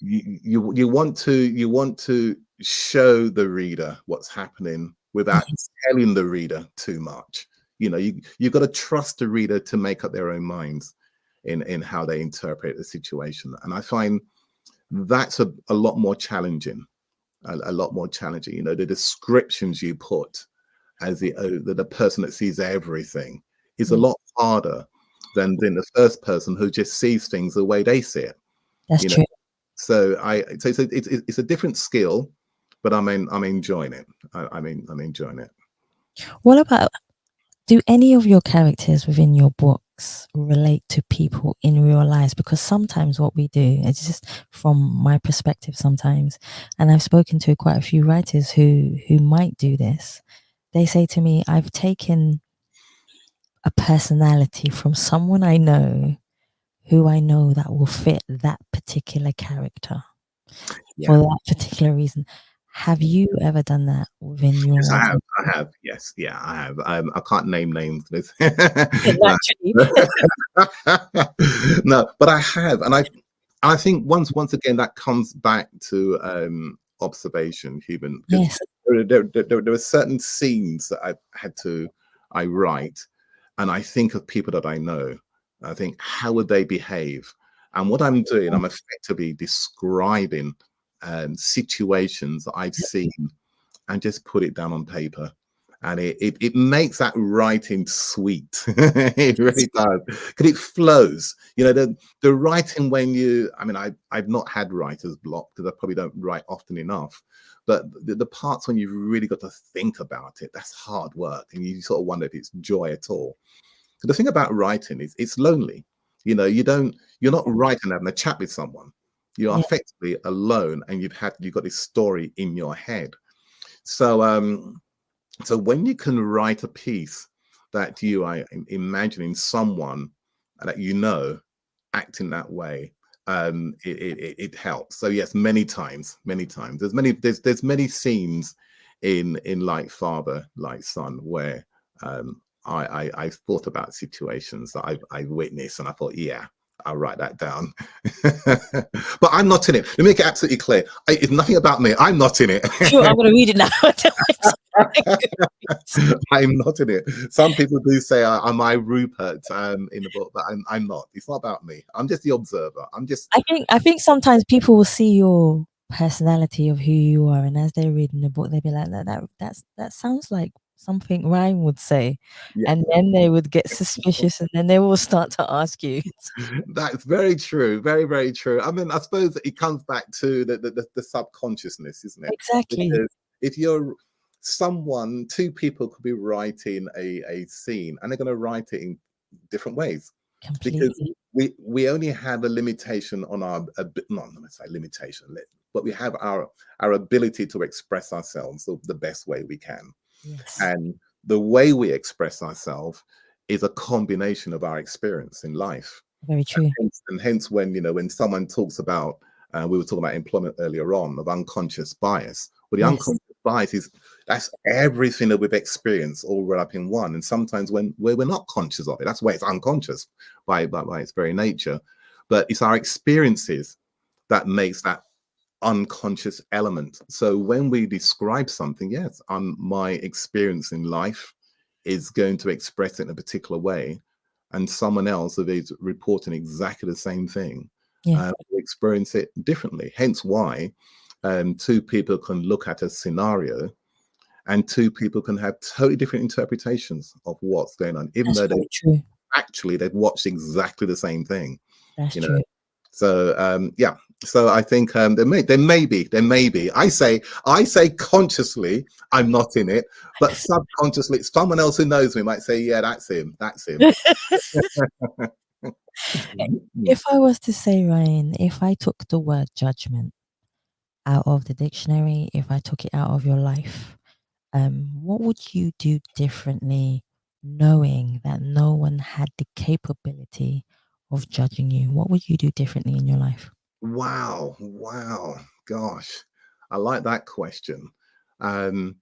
want to show the reader what's happening without telling the reader too much. You know, you've got to trust the reader to make up their own minds in how they interpret the situation. And I find that's a lot more challenging, a lot more challenging. You know, the descriptions you put as the person that sees everything is a Yeah, lot harder than the first person who just sees things the way they see it. that's You know, true. so it's a different skill, but I'm enjoying it. I'm enjoying it. What about, do any of your characters within your books relate to people in real lives? Because sometimes what we do, it's just from my perspective sometimes, and I've spoken to quite a few writers who might do this. They say to me, I've taken a personality from someone I know who I know that will fit that particular character Yeah. for that particular reason. Have you ever done that within your Yes, I have. writing? I have. Yes. Yeah, I have. I can't name names. No. Naturally. No, but I have, and I think once again that comes back to observation, human, because Yes, there are certain scenes that I write, and I think of people that I know. I think, how would they behave? And what I'm doing, I'm effectively describing situations that I've seen and just put it down on paper. And it makes that writing sweet. It really does. Because it flows. You know, the writing when I mean, I've not had writer's block because I probably don't write often enough. But the parts when you've really got to think about it, that's hard work. And you sort of wonder if it's joy at all. The thing about writing is it's lonely. You know, you're not writing having a chat with someone. You are yeah, effectively alone and you've got this story in your head. So when you can write a piece that you are imagining someone that you know acting that way, it helps. So yes, many times, there's many scenes in Like Father, Like Son where I've thought about situations that I've witnessed, and I thought, yeah, I'll write that down. But I'm not in it. Let me make it absolutely clear. It's nothing about me. I'm not in it. sure. I'm gonna read it now. I'm not in it. Some people do say am I Rupert in the book, but I'm not. It's not about me. I'm just the observer. I'm just I think sometimes people will see your personality of who you are, and as they're reading the book, they'll be like, that sounds like something Ryan would say, yeah. and then they would get suspicious, and then they will start to ask you. That's very true. Very, very true. I mean, I suppose it comes back to the subconsciousness, isn't it? Exactly, Because if you're two people could be writing a scene and they're going to write it in different ways because completely. we only have a limitation on our not let me say limitation, but we have our ability to express ourselves the best way we can. Yes, And the way we express ourselves is a combination of our experience in life. very true. And hence when when someone talks about we were talking about employment earlier on of unconscious bias. Well, the Yes, unconscious bias is that's everything that we've experienced all rolled up in one. And sometimes when we're not conscious of it, that's why it's unconscious by its very nature. But it's our experiences that makes that unconscious element. So when we describe something, yes, my experience in life is going to express it in a particular way, and someone else is reporting exactly the same thing, yeah, experience it differently. Hence why two people can look at a scenario and two people can have totally different interpretations of what's going on, even that's though very true. they've watched exactly the same thing. That's You know, true. so yeah. So I think there may be. I say consciously I'm not in it, but subconsciously someone else who knows me might say, yeah, that's him. That's him. If I was to say, Ryan, if I took the word judgment out of the dictionary, if I took it out of your life, what would you do differently knowing that no one had the capability of judging you? What would you do differently in your life? Wow, gosh, I like that question, um,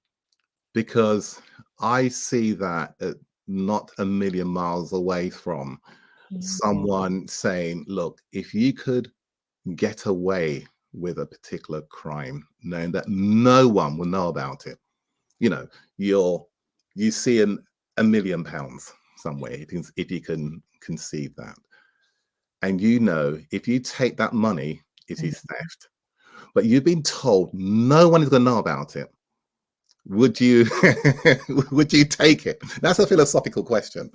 because I see that not a million miles away from Mm. someone saying, look, if you could get away with a particular crime, knowing that no one will know about it. You know, you see £1 million somewhere, if you can conceive that. And if you take that money, it Mm. is theft. But you've been told no one is going to know about it. would you would you take it? That's a philosophical question.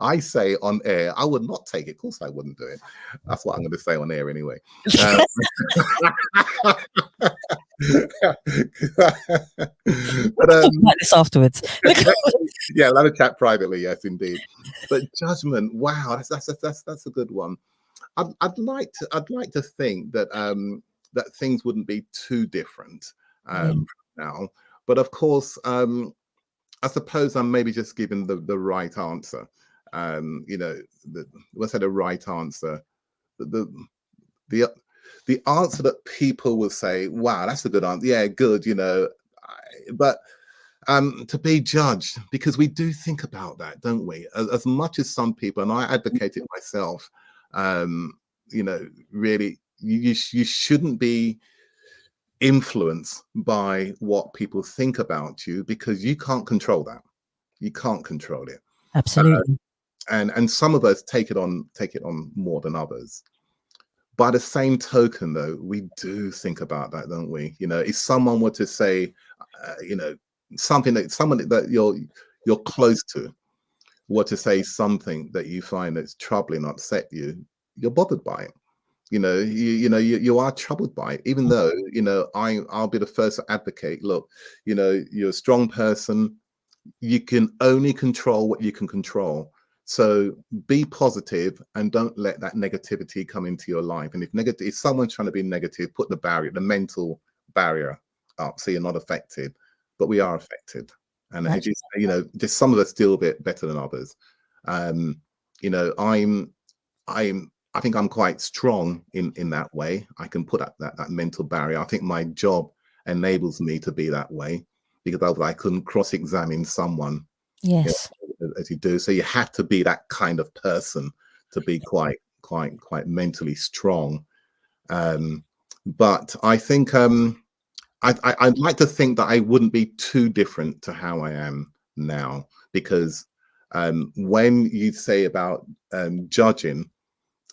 I say on air, I would not take it. Of course, I wouldn't do it. That's what I'm going to say on air anyway. But Talk about this afterwards. yeah, let us chat privately. Yes, indeed. But judgment. Wow, that's a good one. I'd like to think that that things wouldn't be too different Yeah, now. But of course, I suppose I'm maybe just giving the right answer. You know, what's the right answer? The the the answer that people will say, "Wow, that's a good answer. Yeah, good." You know, but to be judged, because we do think about that, don't we? As much as some people, and I advocate it myself. You know, really, you shouldn't be influenced by what people think about you, because you can't control that. You can't control it. absolutely. And some of us take it on more than others. By the same token, though, we do think about that, don't we? You know, if someone were to say, you know, something that someone that you're close to were to say something that you find that's troubling, upset you, you're bothered by it. You are troubled by it, even though, you know, I'll be the first to advocate. Look, you know, you're a strong person. You can only control what you can control. So be positive and don't let that negativity come into your life. And if someone's trying to be negative, put the mental barrier up so you're not affected. But we are affected. And as That's you say, you know, just some of us deal with it better than others. You know, I think I'm quite strong in that way. I can put up that mental barrier. I think my job enables me to be that way, because I couldn't cross-examine someone, you yes. know, as you do. So you have to be that kind of person to be quite mentally strong. But I think I'd like to think that I wouldn't be too different to how I am now, because when you say about judging,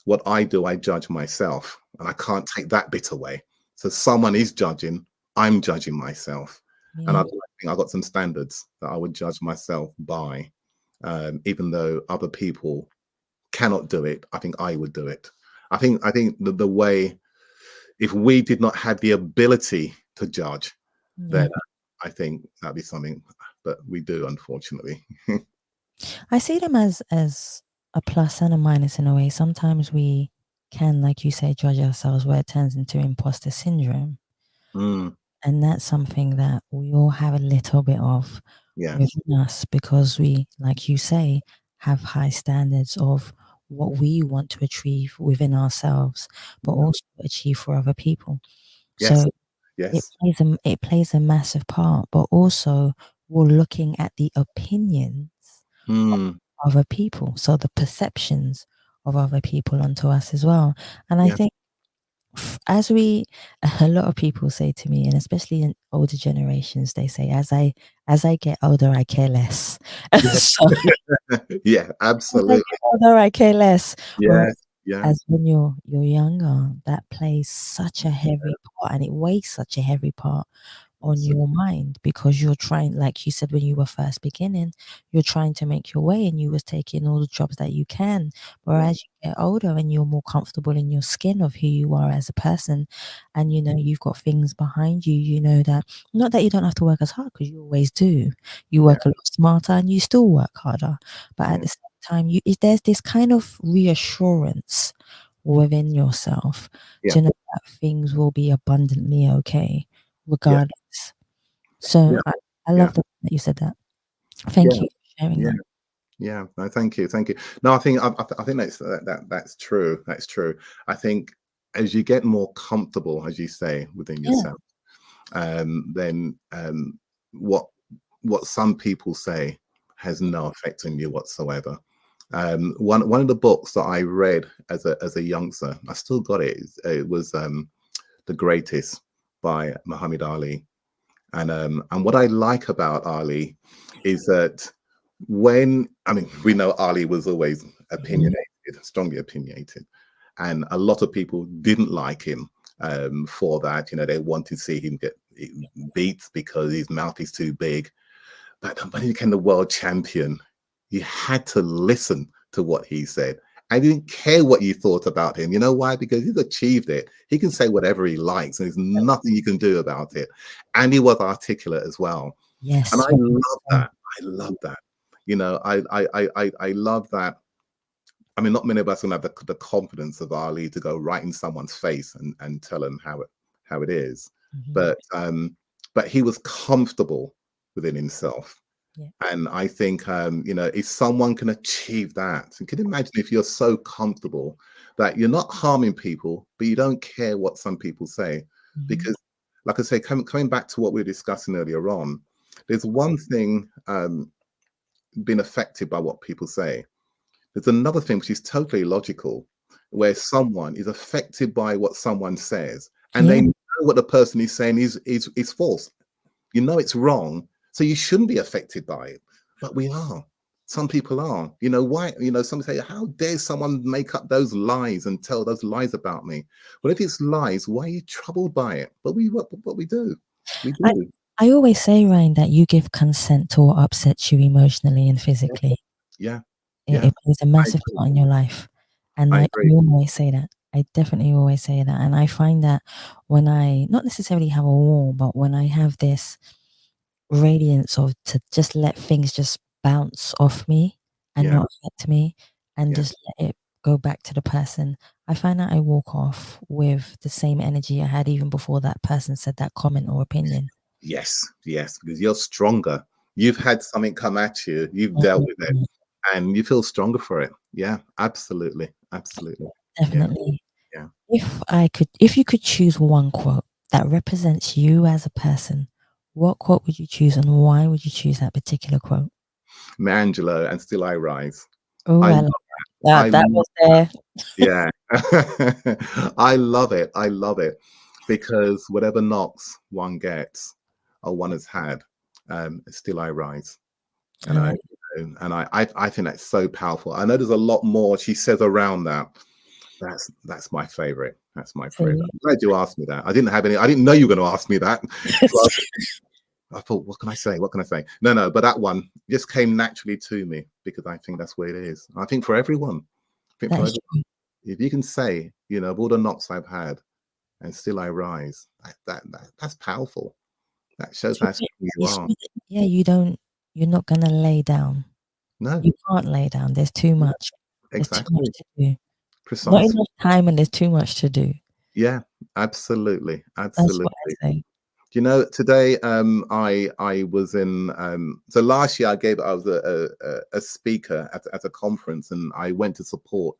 what I do, I judge myself, and I can't take that bit away. So someone is judging, I'm judging myself, and I Yeah. think I've got some standards that I would judge myself by, even though other people cannot do it. I think I would do it. I think the way, if we did not have the ability to judge, then Yeah. I think that'd be something, but we do, unfortunately. I see them as a plus and a minus in a way. Sometimes we can, like you say, judge ourselves where it turns into imposter syndrome. Mm, And that's something that we all have a little bit of yes, within us, because we, like you say, have high standards of what we want to achieve within ourselves, but yeah, also achieve for other people. yes, So yes. it plays a massive part, but also we're looking at the opinions Mm, of other people, so the perceptions of other people onto us as well. And I yeah. think as we a lot of people say to me, and especially in older generations, they say as I get older I care less. Yeah. So Yeah, as I absolutely. get older I care less, whereas Yes, yeah, as when you're younger, that plays such a heavy part, and it weighs such a heavy part on absolutely. your mind, because you're trying, like you said, when you were first beginning, you're trying to make your way and you was taking all the jobs that you can. Yeah, Whereas you get older and you're more comfortable in your skin of who you are as a person, and you've got things behind you, that not that you don't have to work as hard, because you always do. You yeah, work a lot smarter and you still work harder. But at yeah, the same time, there's this kind of reassurance within yourself yeah, to know that things will be abundantly okay yeah, regardless. So yeah, I yeah, love that you said that. yeah, Thank you for sharing yeah, that. yeah. No, thank you, thank you. No, I think that's true. That's true. I think as you get more comfortable, as you say, within Yeah. yourself, then what some people say has no effect on you whatsoever. One of the books that I read as a youngster, I still got it. It was The Greatest by Muhammad Ali. And what I like about Ali is that we know Ali was always Mhm. opinionated, strongly opinionated, and a lot of people didn't like him for that. You know, they wanted to see him beats because his mouth is too big. But when he became the world champion, you had to listen to what he said. I didn't care what you thought about him. You know why? Because he's achieved it. He can say whatever he likes, and there's nothing you can do about it. And he was articulate as well. And I Yes. love that. I love that. You know, I love that. I mean, not many of us can have the confidence of Ali to go right in someone's face and tell them how it is. Mhm. But he was comfortable within himself. Yeah. And I think, you know, if someone can achieve that, you can imagine if you're so comfortable that you're not harming people, but you don't care what some people say. Mhm. Because, like I say, coming back to what we were discussing earlier on, there's one thing being affected by what people say. There's another thing which is totally illogical, where someone is affected by what someone says, and Yeah. they know what the person is saying is false. You know it's wrong, so you shouldn't be affected by it. But we are. Some people are. You know why? You know, some say, "How dare someone make up those lies and tell those lies about me?" Well, if it's lies, why are you troubled by it? But what we do, we I do. I always say, Ryan, that you give consent to what upsets you emotionally and Yeah, physically. yeah, It yeah. plays a I massive agree. part in your life, and I I agree. always say that. I definitely always say that, and I find that when I not necessarily have a wall, but when I have this radiance of to just let things just bounce off me and Yeah, not affect me, and yeah. just let it go back to the person, I find that I walk off with the same energy I had even before that person said that comment or opinion. Yes, yes, because you're stronger. You've had something come at you, you've dealt with it, Mhm. and you feel stronger for it. Yeah, absolutely, absolutely. Yeah, Definitely. yeah. If you could choose one quote that represents you as a person, what quote would you choose and why would you choose that particular quote? Mangelo and Still I Rise. Oh, I I love love I that. That love was there. yeah. I love it. I love it because whatever knocks one gets or one has had, still I rise. I And I like and I think that's so powerful. I know there's a lot more she says around that. That's my favorite. That's my favorite. to I'm glad you asked me that. I didn't have any. I didn't know you were going to ask me that. So I thought, what can I say? What can I say? No, no. But that one just came naturally to me because I think that's what it is. I think for everyone. I think that for is everyone, true. if you can say, you know, of all the knocks I've had, and still I rise, that's powerful. That shows how strong you You are. see, yeah, you're not gonna lay down. No, You can't lay down. There's too yeah, much. There's too much exactly, to do. Not precisely. enough time and there's too much to do. Yeah, absolutely, That's what absolutely. I say. You know, today I was in so last year I was a speaker at a conference and I went to support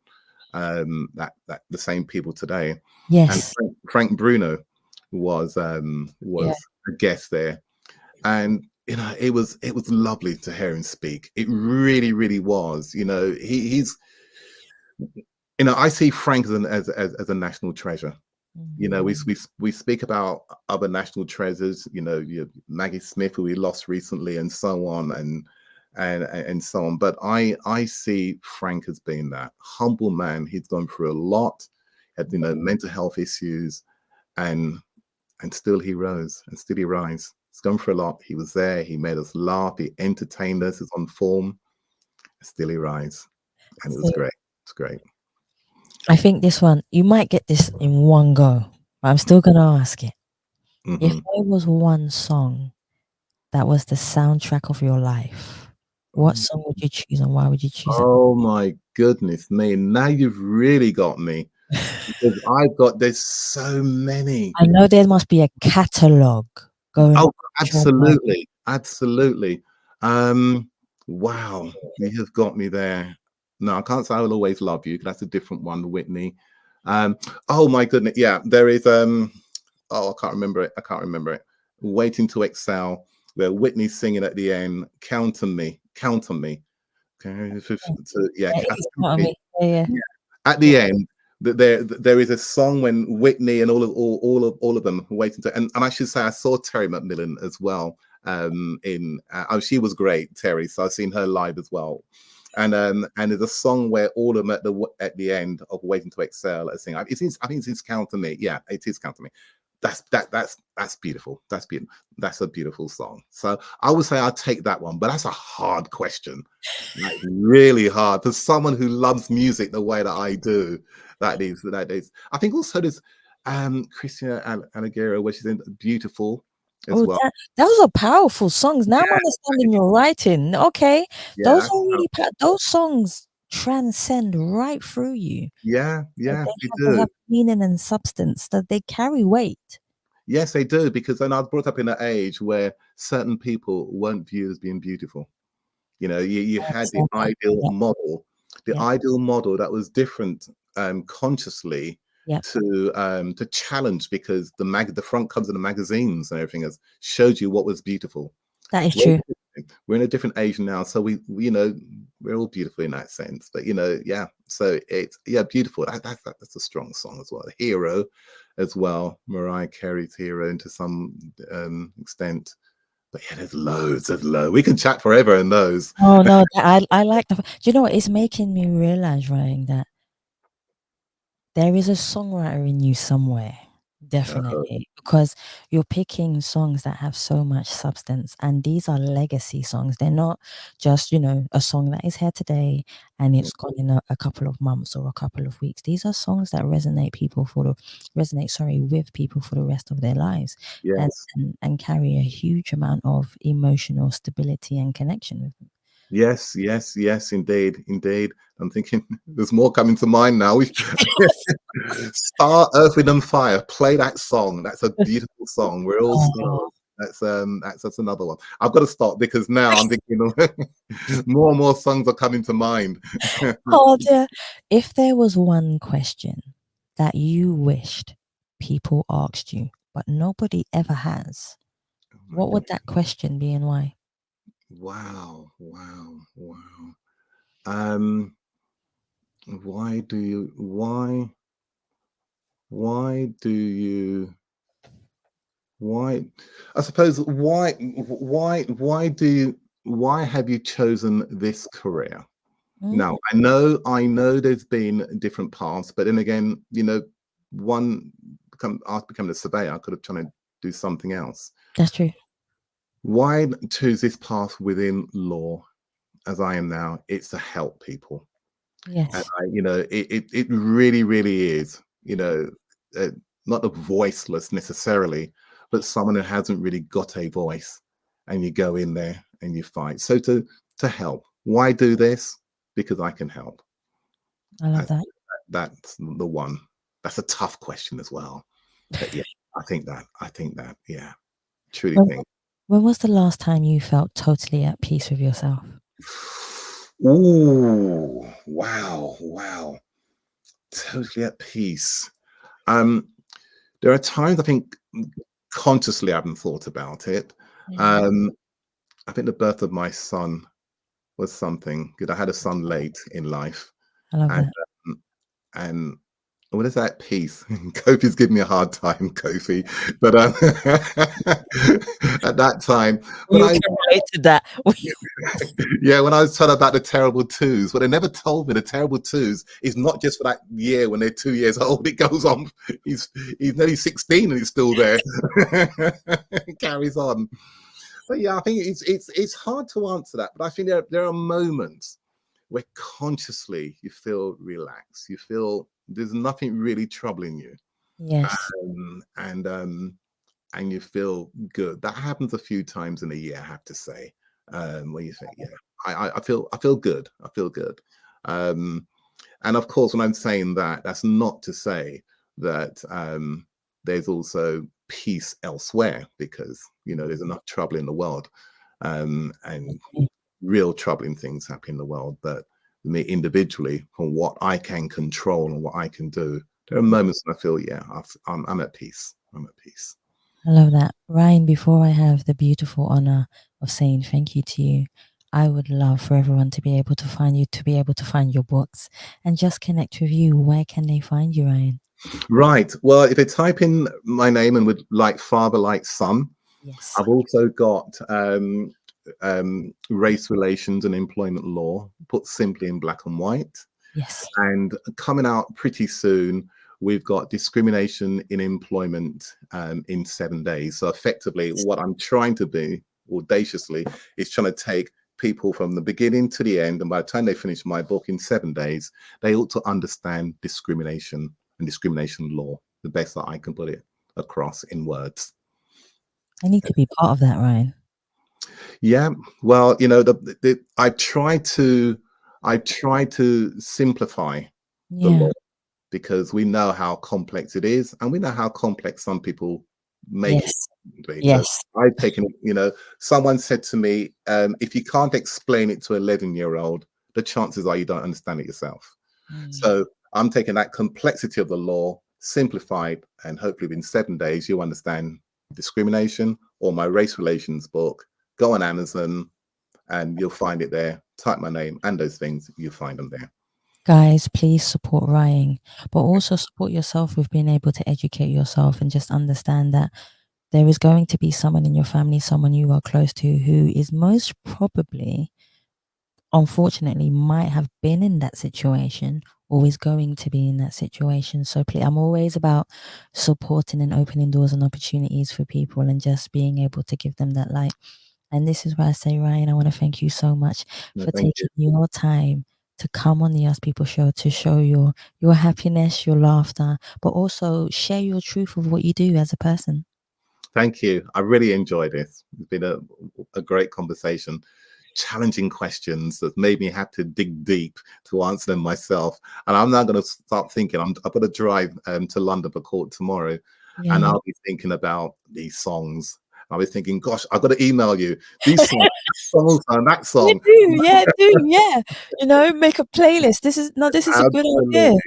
that the same people today, and Yes. Frank Bruno Yeah. was a guest there, and you know it was lovely to hear him speak. It really was. You know he's you know I see Frank as a national treasure. You know, Mhm. we speak about other national treasures, you know, Maggie Smith, who we lost recently, and so on, and so on. But I see Frank as being that humble man. He's gone through a lot, had mental health issues, and still he rose, and still he rise. He's gone through a lot. He was there. He made us laugh. He entertained us. He's on form. Still he rise, and it was So great. It's great. I think this one, you might get this in one go, but I'm still gonna ask it. If Hmm. there was one song that was the soundtrack of your life, what song would you choose and why would you choose it? Oh my goodness me. Now you've really got me because there's so many. I know there must be a catalogue going Oh, across your mind. absolutely. Absolutely. Um, wow, you have got me there. No, I can't say I will always love you. That's a different one, Whitney. Um, oh my goodness. Yeah, there is oh, I can't remember it. I can't remember it. Waiting to Excel, where Whitney's singing at the end, count on me, count on me. Okay, so, yeah, Yeah, it count is on part of me. me. Yeah, yeah, Yeah. At yeah. the end, there is a song when Whitney and all of them were waiting to, and I should say I saw Terry McMillan as well. In oh, she was great, Terry. So I've seen her live as well. And there's a song where all of them at the end of Waiting to Excel are singing. I think it's Count to Me. Yeah, it is Count to Me. that's beautiful. That's beautiful. That's a beautiful song. So I would say I'll take that one, but that's a hard question. Like really hard for someone who loves music the way that I do. That is. I think also there's Christina Aguilera, which is in beautiful as Oh, well. those are powerful songs. Now I'm understanding your writing. Okay, Yeah, those that's are really those songs transcend right through you. yeah, Like, yeah, they they do. have meaning and substance that they carry weight. Yes, they do, because then I was brought up in an age where certain people weren't viewed as being beautiful. You know, you I had understand that. Yep, the yep, ideal model that was different consciously yep. to challenge, because the front covers of the magazines and everything has showed you what was beautiful. That is We're, true. we're in a different age now, so you know, we're all beautiful in that sense. But you know, yeah, so it's yeah, beautiful. That's a strong song as well. Hero as well, Mariah Carey's Hero to some extent. But yeah, there's loads of low. We can chat forever in those. Oh no, I like the. Do you know what? It's making me realize, Ryan, that there is a songwriter in you somewhere, Uh, definitely, because you're picking songs that have so much substance, and these are legacy songs. They're not just, a song that is here today and it's gone in a couple of months or a couple of weeks. These are songs that resonate, with people for the rest of their lives, and yes, and carry a huge amount of emotional stability and connection with them. yes, yes, yes, indeed, indeed. I'm thinking there's more coming to mind now. We Star, Earth, Wind and Fire. Play that song. That's a beautiful song. We're all Oh, stars. That's another one. I've got to stop because now I'm thinking more and more songs are coming to mind. oh dear. If there was one question that you wished people asked you, but nobody ever has, Oh my what would God. that question be and why? Wow, wow, wow. Um, why do you why do you why I suppose why have you chosen this career? Mm, Now, I know there's been different paths, but then again, you know, one after becoming a surveyor, I could have tried to do something else. that's true. Why choose this path within law as I am now? It's to help people. And Yes. you know, it really, really is, you know, uh, not a voiceless necessarily, but someone who hasn't really got a voice, and you go in there and you fight. So to help. Why do this? Because I can help. I love That's, that. that's the one. That's a tough question as well. But yeah, I think that, yeah, truly When, think. when was the last time you felt totally at peace with yourself? Ooh, wow, wow. Totally at peace. Um, there are times I think consciously I haven't thought about it. Mhm. Um, I think the birth of my son was something good. I had a son late in life, I love and that. and what is that piece? Kofi's giving me a hard time, Kofi. But at that time, when You I can relate to that. yeah, when I was told about the terrible twos, what they never told me the terrible twos is not just for that year when they're 2 years old. It goes on. He's he's nearly 16 and he's still there. It carries on. But yeah, I think it's hard to answer that. But I think there are moments where consciously you feel relaxed. You feel there's nothing really troubling you, Yes, um, and um, and you feel good. That happens a few times in a year, I have to say, where you think, yeah, I feel good. I feel good. Um, and of course, when I'm saying that, that's not to say that there's also peace elsewhere, because you know there's enough trouble in the world, and real troubling things happen in the world. But me individually, from what I can control and what I can do, there are moments when I feel, yeah, I'm at peace. I'm at peace. I love that. Ryan, before I have the beautiful honor of saying thank you to you, I would love for everyone to be able to find you, to be able to find your books and just connect with you. Where can they find you, Ryan? Right. Well, if they type in my name and would like father, like son, Yes. I've also got race relations and employment law, put simply in black and white. Yes. And coming out pretty soon we've got discrimination in employment in 7 days. So effectively, what I'm trying to do audaciously is trying to take people from the beginning to the end, and by the time they finish my book in 7 days, they ought to understand discrimination and discrimination law the best that I can put it across in words. I need to be part of that, Ryan. Yeah, well, you know, I try to simplify the Yeah. law, because we know how complex it is, and we know how complex some people make Yes. it. So Yes. I've taken it, you know, someone said to me, if you can't explain it to an 11-year-old, the chances are you don't understand it yourself. So I'm taking that complexity of the law, simplified, and hopefully within 7 days, you'll understand discrimination. Or my race relations book, go on Amazon and you'll find it there. Type my name and those things, you'll find them there. Guys, please support Ryan, but also support yourself with being able to educate yourself and just understand that there is going to be someone in your family, someone you are close to, who is most probably, unfortunately, might have been in that situation or is going to be in that situation. So please, I'm always about supporting and opening doors and opportunities for people and just being able to give them that light. And this is why I say, Ryan, I want to thank you so much No, for thank you. taking your time to come on the Ask People show to show your happiness, your laughter, but also share your truth of what you do as a person. Thank you. I really enjoyed this. It's been a great conversation. Challenging questions that made me have to dig deep to answer them myself. And I'm now going to start thinking, I've got to drive to London for court tomorrow. Yeah. And I'll be thinking about these songs. I'll be thinking, gosh, I've got to email you these songs and that song. Yeah, you know, make a playlist. This is a good idea. Absolutely.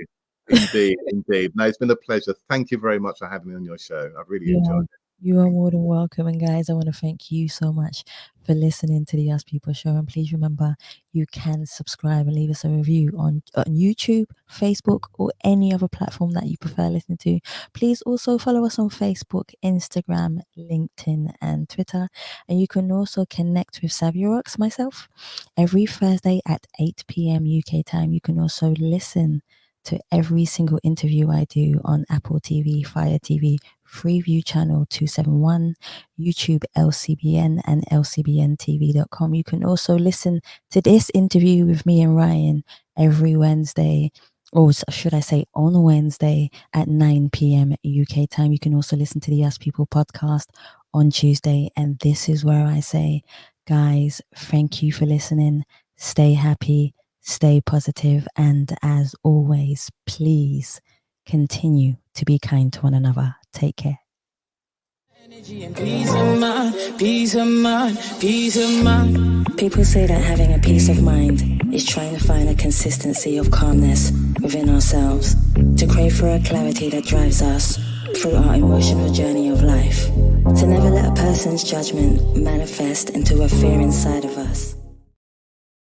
Indeed, indeed. No, it's been a pleasure. Thank you very much for having me on your show. I've really enjoyed it. You are more than welcome. And guys, I want to thank you so much for listening to the Ask People show. And please remember, you can subscribe and leave us a review on YouTube, Facebook, or any other platform that you prefer listening to. Please also follow us on Facebook, Instagram, LinkedIn, and Twitter. And you can also connect with Savia Rocks, myself, every Thursday at 8 p.m. UK time. You can also listen to every single interview I do on Apple TV, Fire TV, Freeview Channel 271, YouTube LCBN, and lcbntv.com. You can also listen to this interview with me and Ryan every Wednesday, or should I say on Wednesday at 9 p.m. UK time. You can also listen to the Ask People podcast on Tuesday. And this is where I say, guys, thank you for listening. Stay happy, stay positive, and as always, please continue to be kind to one another. Take care. Energy and peace of mind, peace of mind, peace of mind. People say that having a peace of mind is trying to find a consistency of calmness within ourselves, to crave for a clarity that drives us through our emotional journey of life, to never let a person's judgment manifest into a fear inside of us.